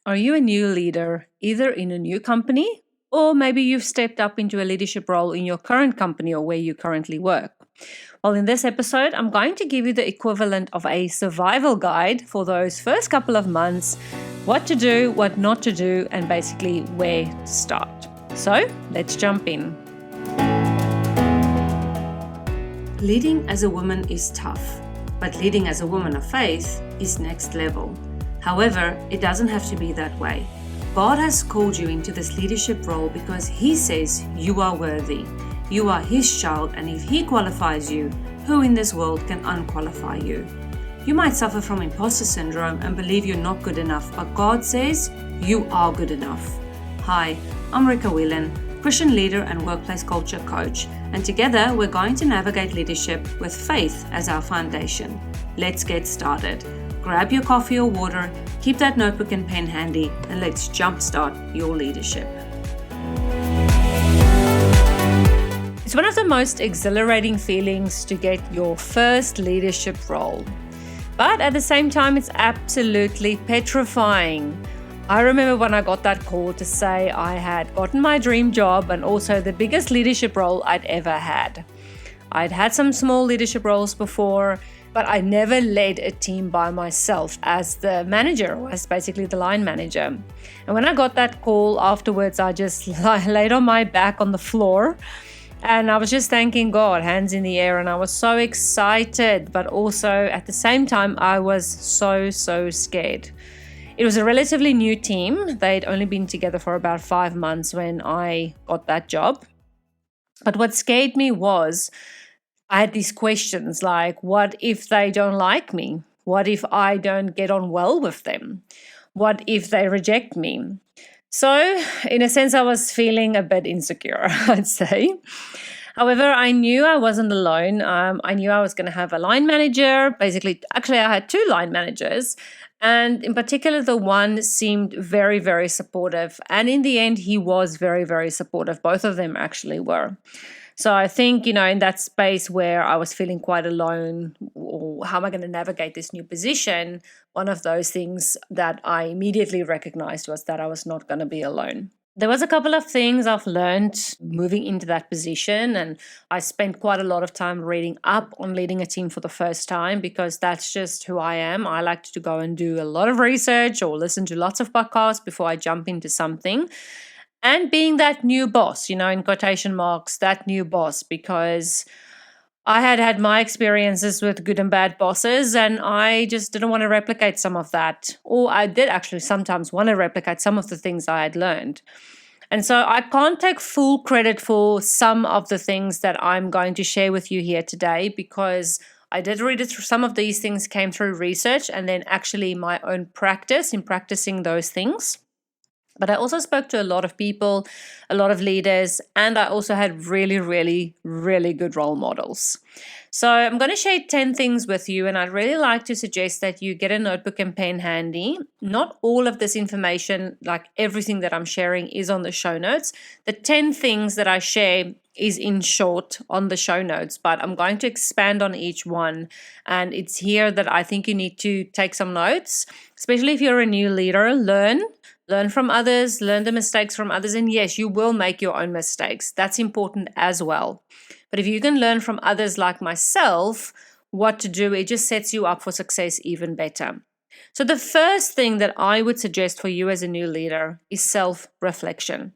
Are you a new leader, either in a new company or maybe you've stepped up into a leadership role in your current company or where you currently work? Well, in this episode, I'm going to give you the equivalent of a survival guide for those first couple of months, what to do, what not to do, and basically where to start. So let's jump in. Leading as a woman is tough, but leading as a woman of faith is next level. However, it doesn't have to be that way. God has called you into this leadership role because He says you are worthy. You are His child, and if He qualifies you, who in this world can unqualify you? You might suffer from imposter syndrome and believe you're not good enough, but God says you are good enough. Hi, I'm Rika, Whelan, Christian leader and workplace culture coach, and together we're going to navigate leadership with faith as our foundation. Let's get started. Grab your coffee or water, keep that notebook and pen handy, and let's jumpstart your leadership. It's one of the most exhilarating feelings to get your first leadership role. But at the same time, it's absolutely petrifying. I remember when I got that call to say I had gotten my dream job and also the biggest leadership role I'd ever had. I'd had some small leadership roles before, but I never led a team by myself as the manager, or as basically the line manager. And when I got that call afterwards, I just laid on my back on the floor and I was just thanking God, hands in the air. And I was so excited, but also at the same time, I was so scared. It was a relatively new team. They'd only been together for about 5 months when I got that job. But what scared me was I had these questions like, what if they don't like me? What if I don't get on well with them? What if they reject me? So, in a sense, I was feeling a bit insecure, I'd say. However, I knew I wasn't alone. I knew I was going to have a line manager. Actually, I had 2 line managers. And in particular, the one seemed very supportive. And in the end, he was very supportive. Both of them actually were. So I think, in that space where I was feeling quite alone, or how am I going to navigate this new position? One of those things that I immediately recognized was that I was not going to be alone. There was a couple of things I've learned moving into that position, and I spent quite a lot of time reading up on leading a team for the first time because that's just who I am. I like to go and do a lot of research or listen to lots of podcasts before I jump into something. And being that new boss, in quotation marks, that new boss, because I had my experiences with good and bad bosses, and I just didn't want to replicate some of that. Or I did actually sometimes want to replicate some of the things I had learned. And so I can't take full credit for some of the things that I'm going to share with you here today, because I did read it through. Some of these things came through research and then actually my own practice in practicing those things. But I also spoke to a lot of people, a lot of leaders, and I also had really good role models. So I'm going to share 10 things with you, and I'd really like to suggest that you get a notebook and pen handy. Not all of this information, like everything that I'm sharing, is on the show notes. The 10 things that I share is in short on the show notes, but I'm going to expand on each one. And it's here that I think you need to take some notes, especially if you're a new leader. Learn from others, learn the mistakes from others. And yes, you will make your own mistakes. That's important as well. But if you can learn from others like myself what to do, it just sets you up for success even better. So the first thing that I would suggest for you as a new leader is self-reflection.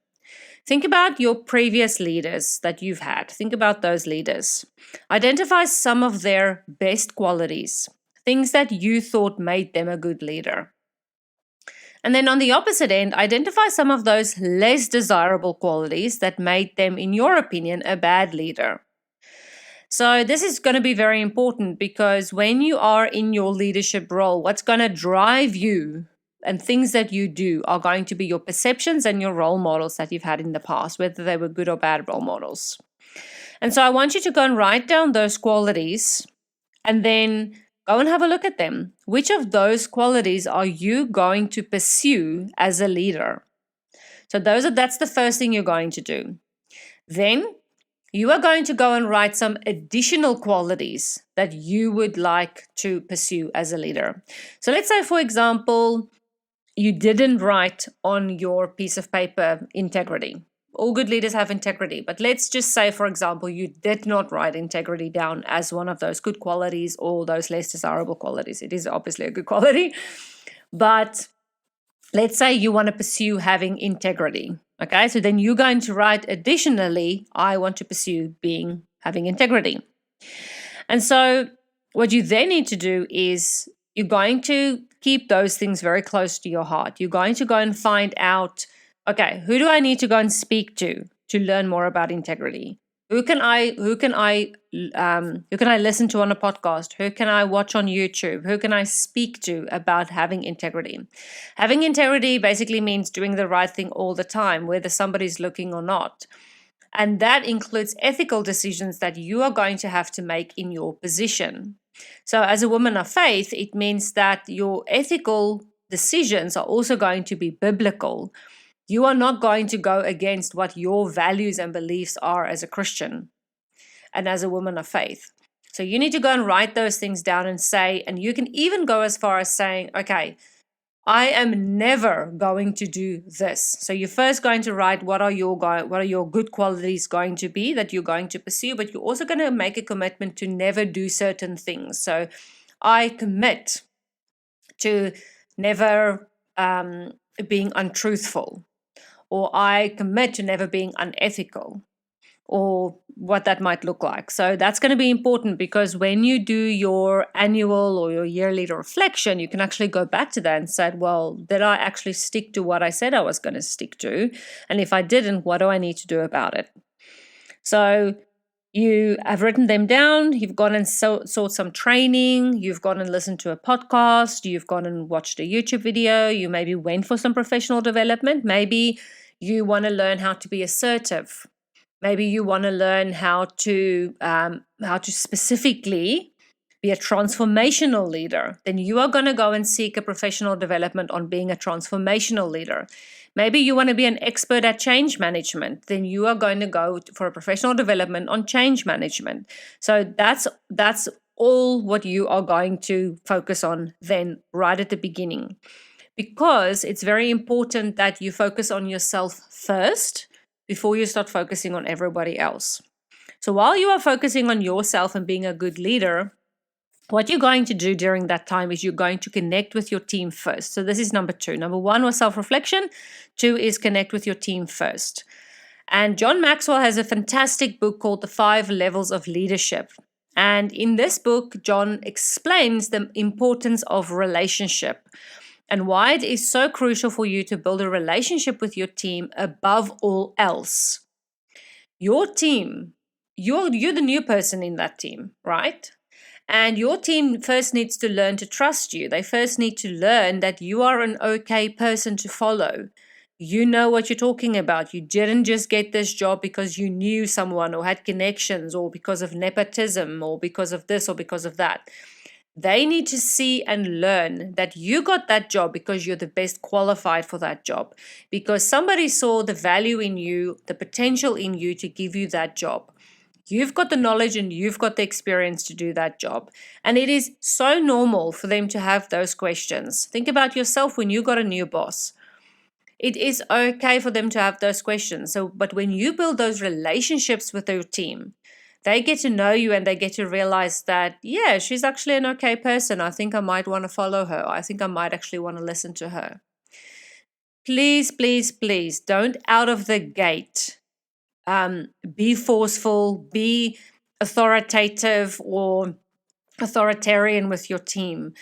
Think about your previous leaders that you've had. Think about those leaders. Identify some of their best qualities, things that you thought made them a good leader. And then on the opposite end, identify some of those less desirable qualities that made them, in your opinion, a bad leader. So this is going to be very important because when you are in your leadership role, what's going to drive you and things that you do are going to be your perceptions and your role models that you've had in the past, whether they were good or bad role models. And so I want you to go and write down those qualities and then go and have a look at them. Which of those qualities are you going to pursue as a leader? So that's the first thing you're going to do. Then you are going to go and write some additional qualities that you would like to pursue as a leader. So let's say, for example, you didn't write on your piece of paper integrity. All good leaders have integrity, but let's just say, for example, you did not write integrity down as one of those good qualities or those less desirable qualities. It is obviously a good quality, but let's say you want to pursue having integrity. Okay, so then you're going to write additionally, I want to pursue having integrity. And so what you then need to do is you're going to keep those things very close to your heart. You're going to go and find out, okay, who do I need to go and speak to learn more about integrity? Who can I listen to on a podcast? Who can I watch on YouTube? Who can I speak to about having integrity? Having integrity basically means doing the right thing all the time, whether somebody's looking or not. And that includes ethical decisions that you are going to have to make in your position. So, as a woman of faith, it means that your ethical decisions are also going to be biblical. You are not going to go against what your values and beliefs are as a Christian and as a woman of faith. So, you need to go and write those things down and say, and you can even go as far as saying, okay, I am never going to do this. So you're first going to write what are your good qualities going to be that you're going to pursue, but you're also going to make a commitment to never do certain things. So I commit to never being untruthful, or I commit to never being unethical, or what that might look like. So that's going to be important, because when you do your annual or your yearly reflection, you can actually go back to that and say, well, did I actually stick to what I said I was going to stick to? And if I didn't, what do I need to do about it? So you have written them down, you've gone and sought some training, you've gone and listened to a podcast, you've gone and watched a YouTube video, you maybe went for some professional development, maybe you want to learn how to be assertive. Maybe you want to learn how to specifically be a transformational leader. Then you are going to go and seek a professional development on being a transformational leader. Maybe you want to be an expert at change management. Then you are going to go for a professional development on change management. So that's all what you are going to focus on then right at the beginning. Because it's very important that you focus on yourself first before you start focusing on everybody else. So while you are focusing on yourself and being a good leader, what you're going to do during that time is you're going to connect with your team first. So this is number 2. Number 1 was self-reflection. 2 is connect with your team first. And John Maxwell has a fantastic book called The 5 Levels of Leadership. And in this book, John explains the importance of relationship and why it is so crucial for you to build a relationship with your team above all else. Your team, you're the new person in that team, right? And your team first needs to learn to trust you. They first need to learn that you are an okay person to follow. You know what you're talking about. You didn't just get this job because you knew someone or had connections or because of nepotism or because of this or because of that. They need to see and learn that you got that job because you're the best qualified for that job, because somebody saw the value in you, the potential in you to give you that job. You've got the knowledge and you've got the experience to do that job. And it is so normal for them to have those questions. Think about yourself when you got a new boss. It is okay for them to have those questions. But when you build those relationships with your team, they get to know you and they get to realize that, yeah, she's actually an okay person. I think I might want to follow her. I think I might actually want to listen to her. Please, please, please don't out of the gate be forceful, be authoritative or authoritarian with your team.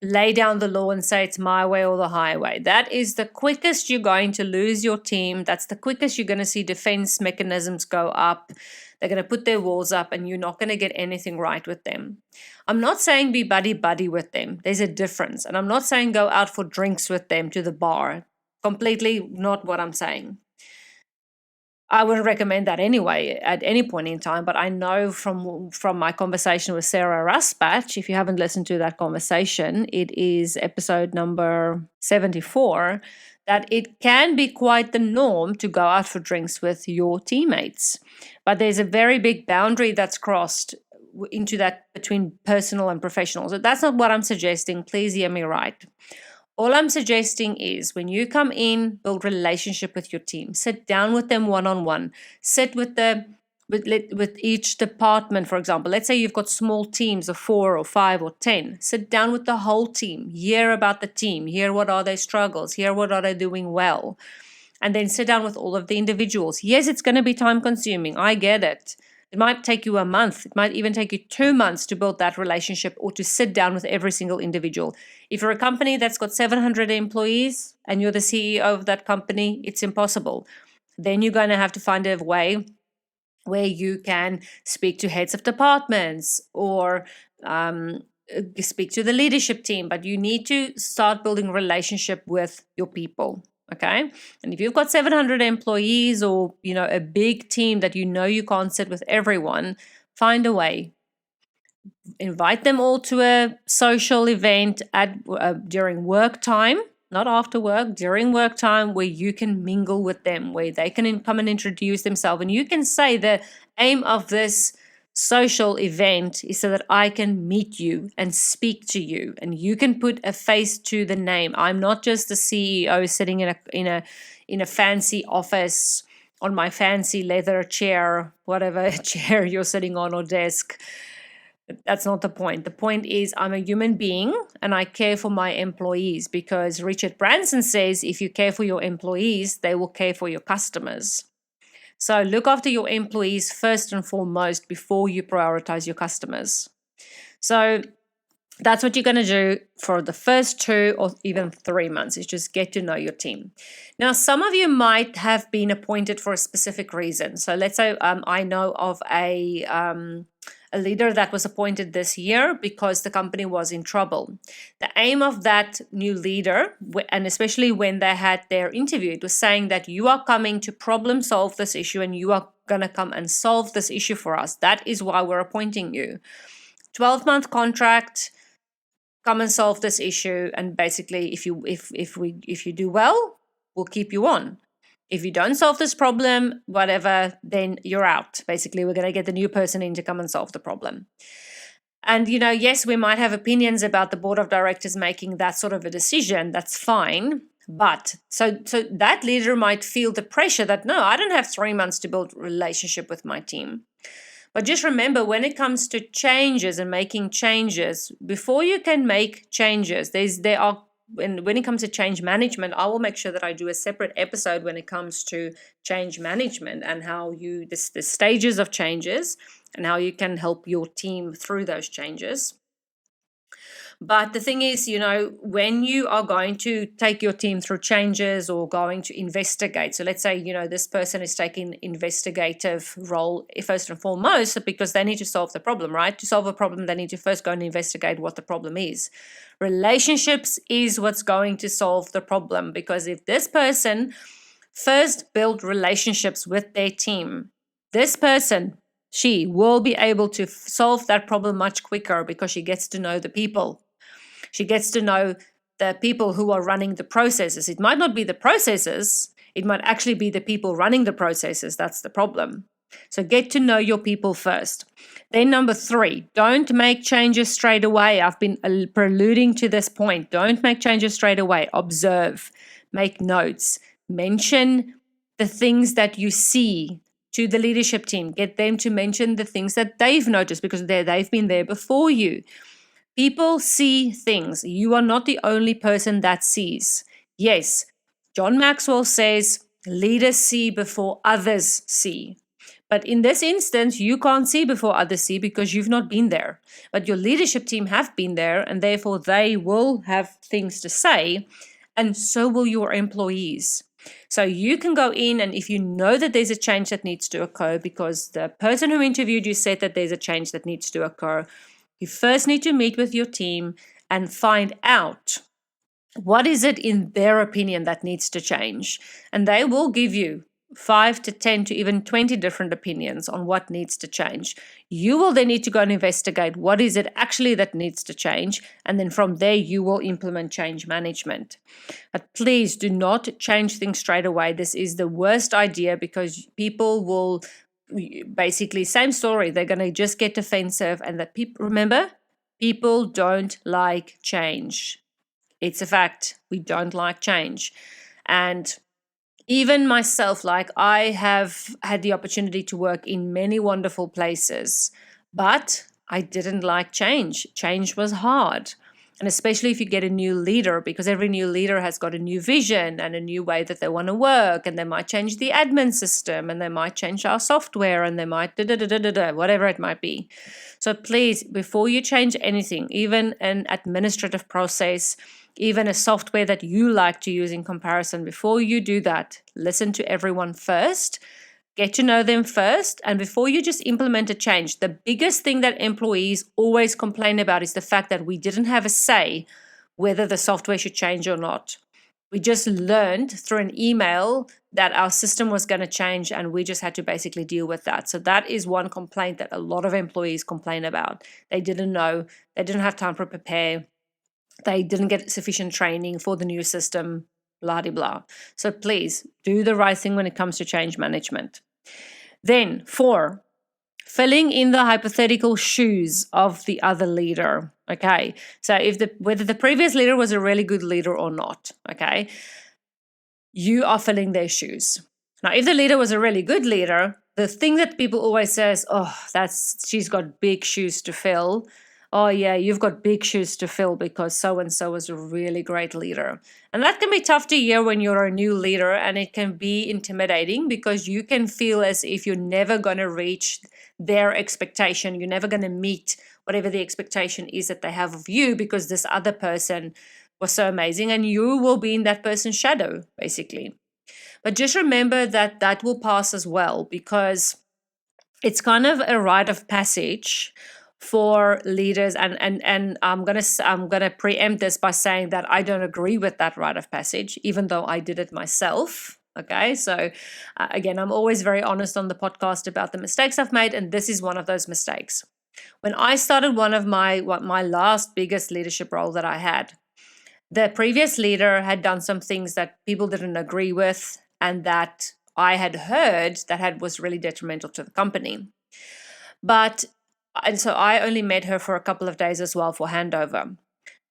Lay down the law and say it's my way or the highway. That is the quickest you're going to lose your team. That's the quickest you're going to see defense mechanisms go up. They're going to put their walls up and you're not going to get anything right with them. I'm not saying be buddy-buddy with them. There's a difference. And I'm not saying go out for drinks with them to the bar. Completely not what I'm saying. I wouldn't recommend that anyway at any point in time, but I know from my conversation with Sarah Rusbach, if you haven't listened to that conversation, it is episode number 74, that it can be quite the norm to go out for drinks with your teammates. But there's a very big boundary that's crossed into that between personal and professional. So that's not what I'm suggesting. Please hear me right. All I'm suggesting is when you come in, build relationship with your team. Sit down with them one-on-one. Sit with each department, for example. Let's say you've got small teams of 4 or 5 or 10. Sit down with the whole team. Hear about the team. Hear what are their struggles. Hear what are they doing well. And then sit down with all of the individuals. Yes, it's going to be time consuming. I get it. It might take you a month. It might even take you 2 months to build that relationship or to sit down with every single individual. If you're a company that's got 700 employees and you're the CEO of that company, it's impossible. Then you're going to have to find a way where you can speak to heads of departments or speak to the leadership team, but you need to start building relationship with your people. Okay. And if you've got 700 employees or, a big team that you can't sit with everyone, find a way. Invite them all to a social event during work time, not after work, during work time, where you can mingle with them, where they can come and introduce themselves. And you can say the aim of this social event is so that I can meet you and speak to you, and you can put a face to the name. I'm not just the CEO sitting in a fancy office on my fancy leather chair, whatever chair you're sitting on or desk. That's not the point. The point is I'm a human being and I care for my employees, because Richard Branson says if you care for your employees, they will care for your customers. So look after your employees first and foremost before you prioritize your customers. So that's what you're going to do for the first 2 or even 3 months, is just get to know your team. Now, some of you might have been appointed for a specific reason. So let's say I know of a leader that was appointed this year because the company was in trouble. The aim of that new leader, and especially when they had their interview, it was saying that you are coming to problem solve this issue and you are going to come and solve this issue for us. That is why we're appointing you. 12-month contract, come and solve this issue. And basically, if you do well, we'll keep you on. If you don't solve this problem, whatever, then you're out. Basically, we're going to get the new person in to come and solve the problem. And, yes, we might have opinions about the board of directors making that sort of a decision. That's fine. But so that leader might feel the pressure that, no, I don't have 3 months to build a relationship with my team. But just remember, when it comes to changes and making changes, before you can make changes, when it comes to change management, I will make sure that I do a separate episode when it comes to change management and how the stages of changes and how you can help your team through those changes. But the thing is, when you are going to take your team through changes or going to investigate, so let's say, this person is taking investigative role first and foremost because they need to solve the problem, right? To solve a problem, they need to first go and investigate what the problem is. Relationships is what's going to solve the problem, because if this person first built relationships with their team, this person, she will be able to solve that problem much quicker because she gets to know the people. She gets to know the people who are running the processes. It might not be the processes. It might actually be the people running the processes. That's the problem. So get to know your people first. Then number 3, don't make changes straight away. I've been preluding to this point. Don't make changes straight away. Observe. Make notes. Mention the things that you see to the leadership team. Get them to mention the things that they've noticed because they've been there before you. People see things. You are not the only person that sees. Yes, John Maxwell says leaders see before others see. But in this instance, you can't see before others see because you've not been there. But your leadership team have been there, and therefore they will have things to say, and so will your employees. So you can go in, and if you know that there's a change that needs to occur because the person who interviewed you said that there's a change that needs to occur, you first need to meet with your team and find out what is it in their opinion that needs to change. And they will give you 5 to 10 to even 20 different opinions on what needs to change. You will then need to go and investigate what is it actually that needs to change. And then from there, you will implement change management. But please do not change things straight away. This is the worst idea because people will basically, same story. They're going to just get defensive, and that people, remember, people don't like change. It's a fact. We don't like change. And even myself, like I have had the opportunity to work in many wonderful places, but I didn't like change. Change was hard. And especially if you get a new leader, because every new leader has got a new vision and a new way that they want to work, and they might change the admin system, and they might change our software, and they might whatever it might be. So please, before you change anything, even an administrative process, even a software that you like to use in comparison, before you do that, listen to everyone first, get to know them first, and before you just implement a change. The biggest thing that employees always complain about is the fact that we didn't have a say whether the software should change or not. We just learned through an email that our system was going to change, and we just had to basically deal with that. So that is one complaint that a lot of employees complain about. They didn't know, they didn't have time to prepare, they didn't get sufficient training for the new system, blah, blah, blah. So please do the right thing when it comes to change management. Then 4, filling in the hypothetical shoes of the other leader. Okay, so whether the previous leader was a really good leader or not, okay, you are filling their shoes. Now, if the leader was a really good leader, the thing that people always say is, oh, she's got big shoes to fill. Oh, yeah, you've got big shoes to fill because so-and-so was a really great leader. And that can be tough to hear when you're a new leader, and it can be intimidating because you can feel as if you're never going to reach their expectation. You're never going to meet whatever the expectation is that they have of you because this other person was so amazing, and you will be in that person's shadow, basically. But just remember that that will pass as well, because it's kind of a rite of passage for leaders, and I'm gonna preempt this by saying that I don't agree with that rite of passage, even though I did it myself. Okay, so again, I'm always very honest on the podcast about the mistakes I've made, and this is one of those mistakes. When I started one of my last biggest leadership role that I had, the previous leader had done some things that people didn't agree with, and that I had heard that was really detrimental to the company. And so I only met her for a couple of days as well for handover.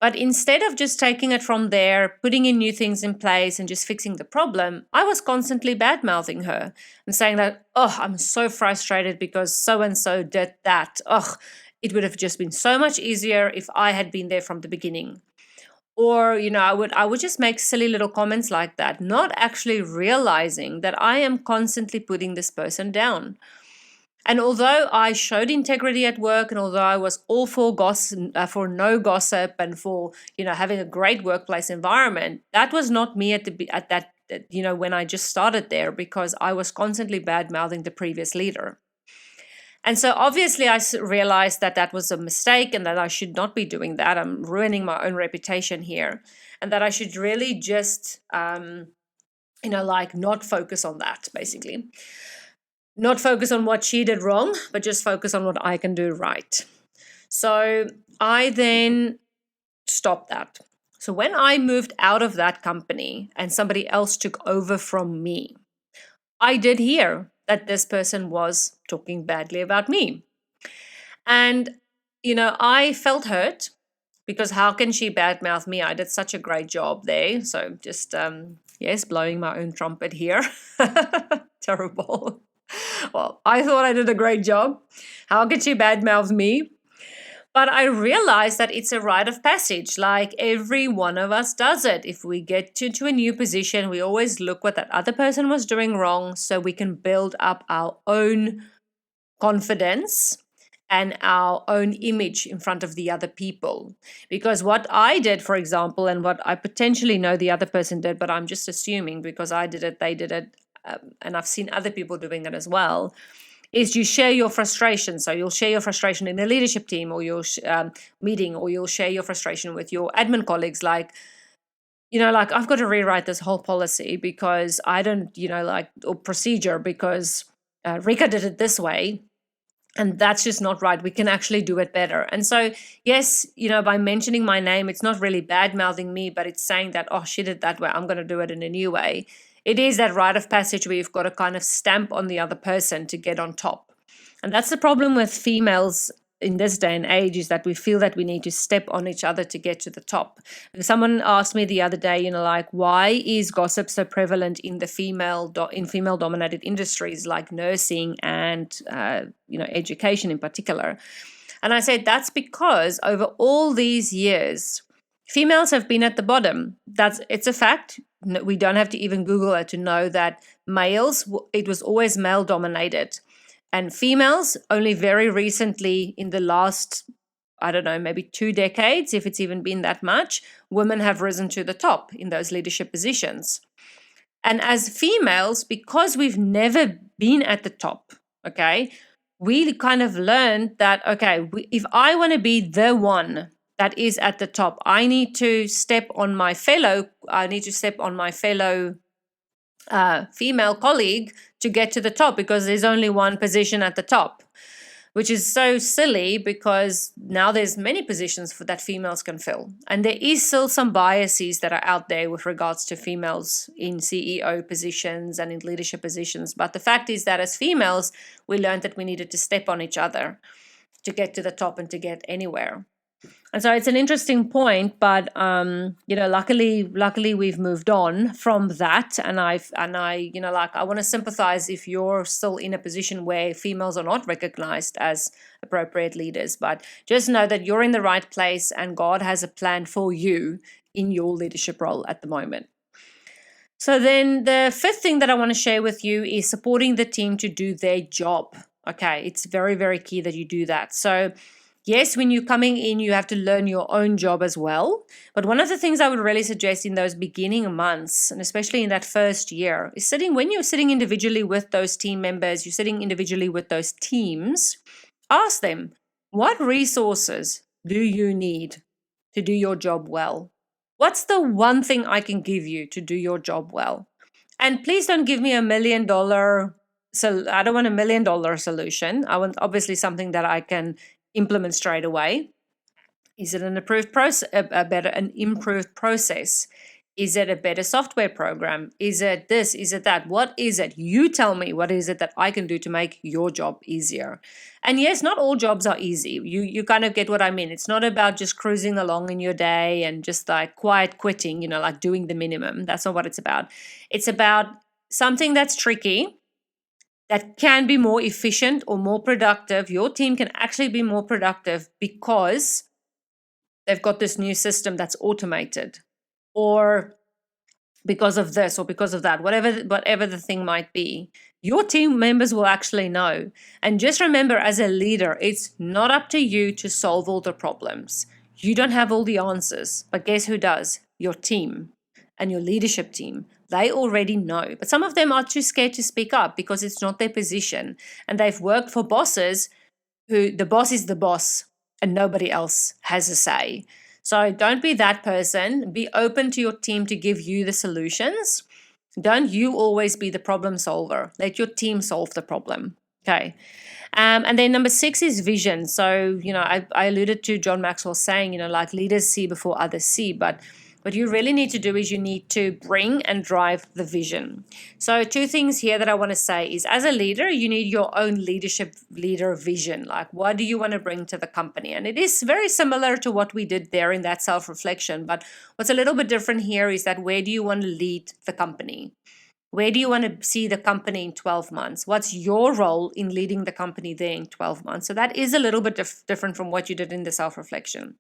But instead of just taking it from there, putting in new things in place and just fixing the problem, I was constantly bad-mouthing her and saying that, oh, I'm so frustrated because so-and-so did that. Oh, it would have just been so much easier if I had been there from the beginning. Or, I would just make silly little comments like that, not actually realizing that I am constantly putting this person down. And although I showed integrity at work, and although I was all for for no gossip, and for having a great workplace environment, that was not me when I just started there, because I was constantly bad mouthing the previous leader. And so obviously I realized that that was a mistake, and that I should not be doing that. I'm ruining my own reputation here, and that I should really just not focus on that, basically. Not focus on what she did wrong, but just focus on what I can do right. So I then stopped that. So when I moved out of that company and somebody else took over from me, I did hear that this person was talking badly about me. And, I felt hurt, because how can she badmouth me? I did such a great job there. So just, blowing my own trumpet here. Terrible. Well, I thought I did a great job. How could she badmouth me? But I realized that it's a rite of passage. Like, every one of us does it. If we get to a new position, we always look what that other person was doing wrong, so we can build up our own confidence and our own image in front of the other people. Because what I did, for example, and what I potentially know the other person did, but I'm just assuming because I did it, they did it, and I've seen other people doing it as well, is you share your frustration. So you'll share your frustration in the leadership team, or your meeting, or you'll share your frustration with your admin colleagues. Like, I've got to rewrite this whole policy because I don't, or procedure, because Rika did it this way, and that's just not right. We can actually do it better. And so, yes, by mentioning my name, it's not really bad-mouthing me, but it's saying that, oh, she did that way, I'm going to do it in a new way. It is that rite of passage where you've got to kind of stamp on the other person to get on top. And that's the problem with females in this day and age is that we feel that we need to step on each other to get to the top. Someone asked me the other day, like, why is gossip so prevalent in the female dominated industries like nursing and education in particular? And I said that's because over all these years, females have been at the bottom. It's a fact. We don't have to even Google it to know that males, it was always male dominated. And females, only very recently in the last, I don't know, maybe 2 decades, if it's even been that much, women have risen to the top in those leadership positions. And as females, because we've never been at the top, okay, we kind of learned that, okay, if I want to be the one that is at the top, I need to step on my fellow female colleague to get to the top, because there's only one position at the top, which is so silly because now there's many positions that females can fill. And there is still some biases that are out there with regards to females in CEO positions and in leadership positions. But the fact is that as females, we learned that we needed to step on each other to get to the top and to get anywhere. And so it's an interesting point, but luckily we've moved on from that. And I want to sympathize if you're still in a position where females are not recognized as appropriate leaders. But just know that you're in the right place and God has a plan for you in your leadership role at the moment. So then the fifth thing that I want to share with you is supporting the team to do their job. Okay, it's very, very key that you do that. So yes, when you're coming in, you have to learn your own job as well. But one of the things I would really suggest in those beginning months, and especially in that first year, is when you're sitting individually with those team members, you're sitting individually with those teams, ask them, what resources do you need to do your job well? What's the one thing I can give you to do your job well? And please don't give me $1 million. So I don't want $1 million solution. I want obviously something that I can implement straight away. Is it an improved process? An improved process? Is it a better software program? Is it this? Is it that? What is it? You tell me what is it that I can do to make your job easier. And yes, not all jobs are easy. You kind of get what I mean. It's not about just cruising along in your day and just like quiet quitting, like doing the minimum. That's not what it's about. It's about something that's tricky, that can be more efficient or more productive. Your team can actually be more productive because they've got this new system that's automated, or because of this or because of that, whatever the thing might be. Your team members will actually know. And just remember, as a leader, it's not up to you to solve all the problems. You don't have all the answers, but guess who does? Your team and your leadership team. They already know, but some of them are too scared to speak up because it's not their position. And they've worked for bosses who the boss is the boss and nobody else has a say. So don't be that person. Be open to your team to give you the solutions. Don't you always be the problem solver. Let your team solve the problem. Okay. And then number 6 is vision. So, I alluded to John Maxwell saying, like leaders see before others see, but what you really need to do is you need to bring and drive the vision. So 2 things here that I want to say is, as a leader, you need your own leader vision. Like, what do you want to bring to the company? And it is very similar to what we did there in that self-reflection. But what's a little bit different here is that where do you want to lead the company? Where do you want to see the company in 12 months? What's your role in leading the company there in 12 months? So that is a little bit different from what you did in the self-reflection.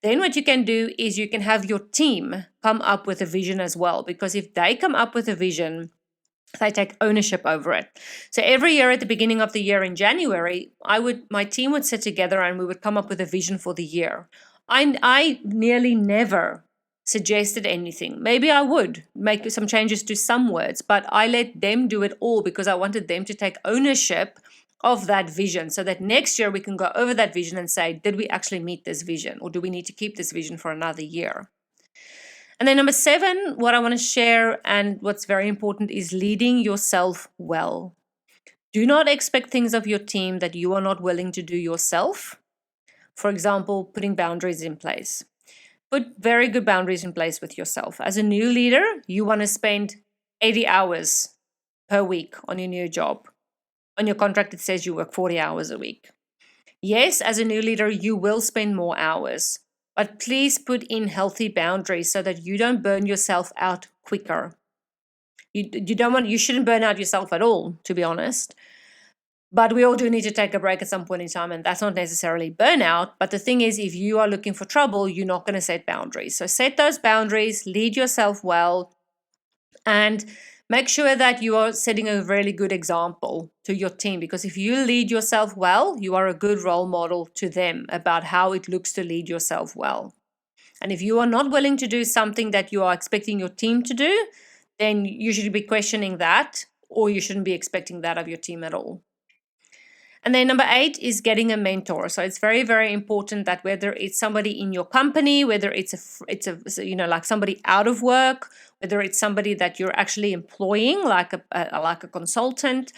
Then what you can do is you can have your team come up with a vision as well, because if they come up with a vision, they take ownership over it. So every year at the beginning of the year in January, my team would sit together and we would come up with a vision for the year. I nearly never suggested anything. Maybe I would make some changes to some words, but I let them do it all because I wanted them to take ownership of that vision, so that next year we can go over that vision and say, did we actually meet this vision, or do we need to keep this vision for another year? And then number 7, what I want to share and what's very important is leading yourself well. Do not expect things of your team that you are not willing to do yourself. For example, putting boundaries in place. Put very good boundaries in place with yourself. As a new leader, you want to spend 80 hours per week on your new job. On your contract, it says you work 40 hours a week. Yes, as a new leader, you will spend more hours, but please put in healthy boundaries so that you don't burn yourself out quicker. You shouldn't burn out yourself at all, to be honest. But we all do need to take a break at some point in time, and that's not necessarily burnout. But the thing is, if you are looking for trouble, you're not going to set boundaries. So set those boundaries, lead yourself well, and make sure that you are setting a really good example to your team. Because if you lead yourself well, you are a good role model to them about how it looks to lead yourself well. And if you are not willing to do something that you are expecting your team to do, then you should be questioning that, or you shouldn't be expecting that of your team at all. And then number 8 is getting a mentor. So it's very, very important that whether it's somebody in your company, whether it's like somebody out of work, whether it's somebody that you're actually employing, like a consultant,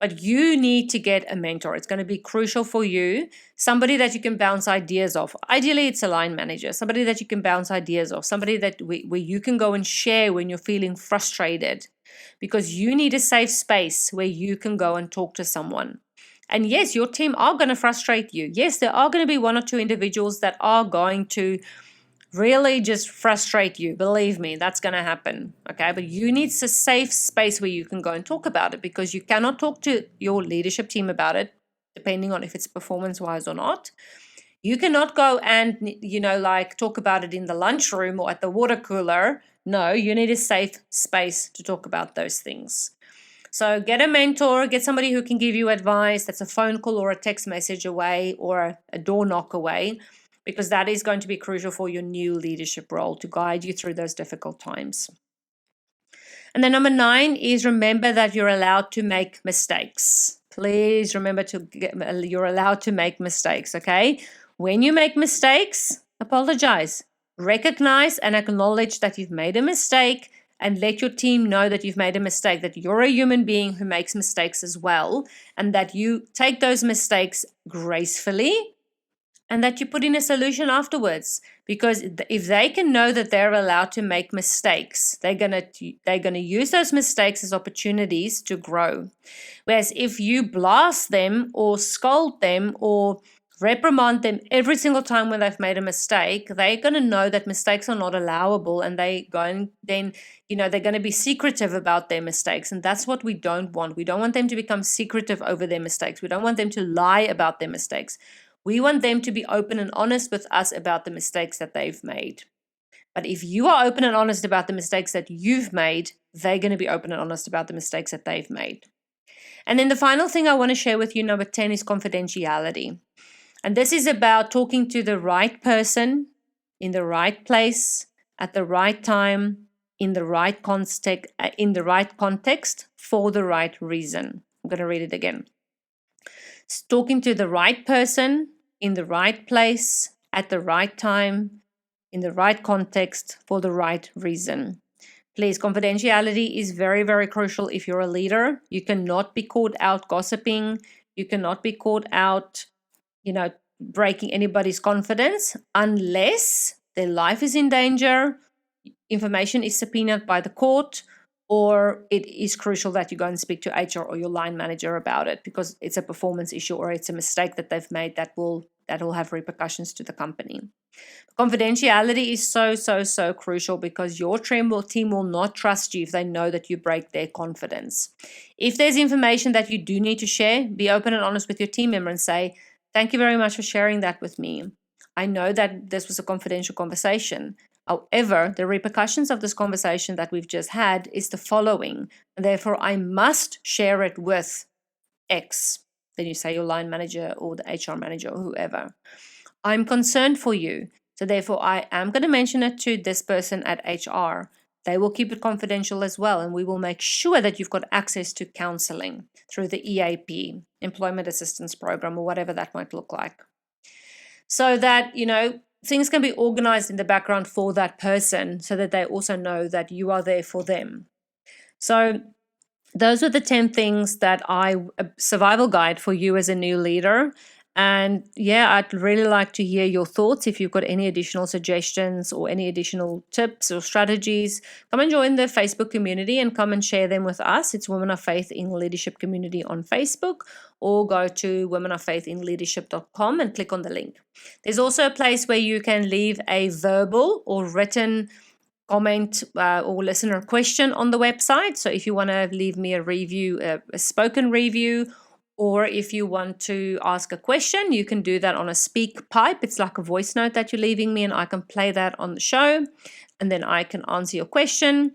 but you need to get a mentor. It's going to be crucial for you. Somebody that you can bounce ideas off. Ideally, it's a line manager, somebody that you can bounce ideas off, somebody that where you can go and share when you're feeling frustrated, because you need a safe space where you can go and talk to someone. And yes, your team are going to frustrate you. Yes, there are going to be 1 or 2 individuals that are going to really just frustrate you. Believe me, that's going to happen. Okay, but you need a safe space where you can go and talk about it, because you cannot talk to your leadership team about it, depending on if it's performance-wise or not. You cannot go and, talk about it in the lunchroom or at the water cooler. No, you need a safe space to talk about those things. So get a mentor, get somebody who can give you advice that's a phone call or a text message away or a door knock away, because that is going to be crucial for your new leadership role to guide you through those difficult times. And then number 9 is remember that you're allowed to make mistakes. Please remember you're allowed to make mistakes, okay? When you make mistakes, apologize. Recognize and acknowledge that you've made a mistake, and let your team know that you've made a mistake, that you're a human being who makes mistakes as well, and that you take those mistakes gracefully, and that you put in a solution afterwards. Because if they can know that they're allowed to make mistakes, they're gonna use those mistakes as opportunities to grow. Whereas if you blast them or scold them or reprimand them every single time when they've made a mistake, they're going to know that mistakes are not allowable, and they're going to be secretive about their mistakes. And that's what we don't want. We don't want them to become secretive over their mistakes. We don't want them to lie about their mistakes. We want them to be open and honest with us about the mistakes that they've made. But if you are open and honest about the mistakes that you've made, they're going to be open and honest about the mistakes that they've made. And then the final thing I want to share with you, number 10, is confidentiality. And this is about talking to the right person in the right place at the right time in the right context for the right reason. I'm going to read it again. It's talking to the right person in the right place at the right time in the right context for the right reason. Please, confidentiality is very, very crucial if you're a leader. You cannot be caught out gossiping. You cannot be caught out breaking anybody's confidence unless their life is in danger, information is subpoenaed by the court, or it is crucial that you go and speak to HR or your line manager about it, because it's a performance issue or it's a mistake that they've made that will have repercussions to the company. Confidentiality is so, so, so crucial, because your team will not trust you if they know that you break their confidence. If there's information that you do need to share, be open and honest with your team member and say, "Thank you very much for sharing that with me. I know that this was a confidential conversation. However, the repercussions of this conversation that we've just had is the following, and therefore I must share it with X." Then you say your line manager or the HR manager or whoever. "I'm concerned for you, so therefore I am going to mention it to this person at HR. They will keep it confidential as well, and we will make sure that you've got access to counseling through the EAP, Employment Assistance Program, or whatever that might look like. So that, things can be organized in the background for that person, so that they also know that you are there for them." So those are the 10 things that survival guide for you as a new leader. And yeah, I'd really like to hear your thoughts. If you've got any additional suggestions or any additional tips or strategies, come and join the Facebook community and come and share them with us. It's Women of Faith in Leadership Community on Facebook, or go to womenoffaithinleadership.com and click on the link. There's also a place where you can leave a verbal or written comment or listener question on the website. So if you want to leave me a review, a spoken review, or if you want to ask a question, you can do that on a speak pipe. It's like a voice note that you're leaving me, and I can play that on the show, and then I can answer your question.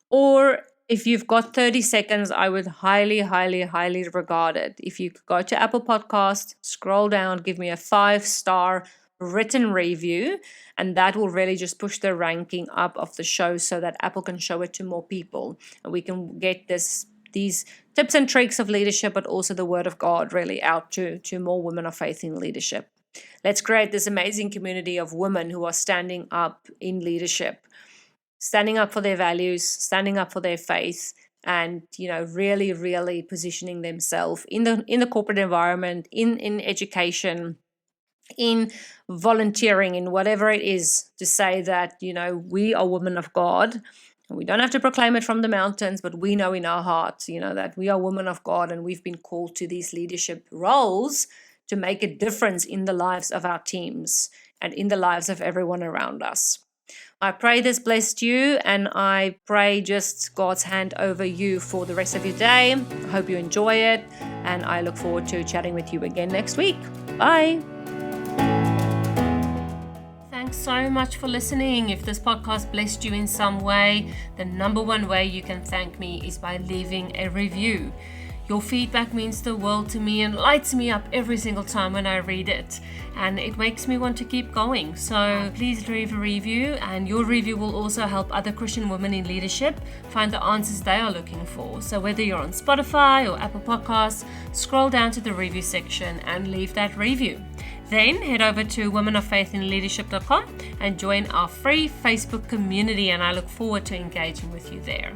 Or if you've got 30 seconds, I would highly, highly, highly regard it. If you go to Apple Podcast, scroll down, give me a 5-star written review, and that will really just push the ranking up of the show so that Apple can show it to more people, and we can get these tips and tricks of leadership, but also the word of God really out to more women of faith in leadership. Let's create this amazing community of women who are standing up in leadership, standing up for their values, standing up for their faith, and really, really positioning themselves in the corporate environment, in education, in volunteering, in whatever it is, to say that we are women of God. We don't have to proclaim it from the mountains, but we know in our hearts, that we are women of God, and we've been called to these leadership roles to make a difference in the lives of our teams and in the lives of everyone around us. I pray this blessed you, and I pray just God's hand over you for the rest of your day. I hope you enjoy it, and I look forward to chatting with you again next week. Bye. Thanks so much for listening. If this podcast blessed you in some way, the number one way you can thank me is by leaving a review. Your feedback means the world to me and lights me up every single time when I read it, and it makes me want to keep going. So please leave a review, and your review will also help other Christian women in leadership find the answers they are looking for. So whether you're on Spotify or Apple Podcasts, scroll down to the review section and leave that review. Then head over to womenoffaithinleadership.com and join our free Facebook community, and I look forward to engaging with you there.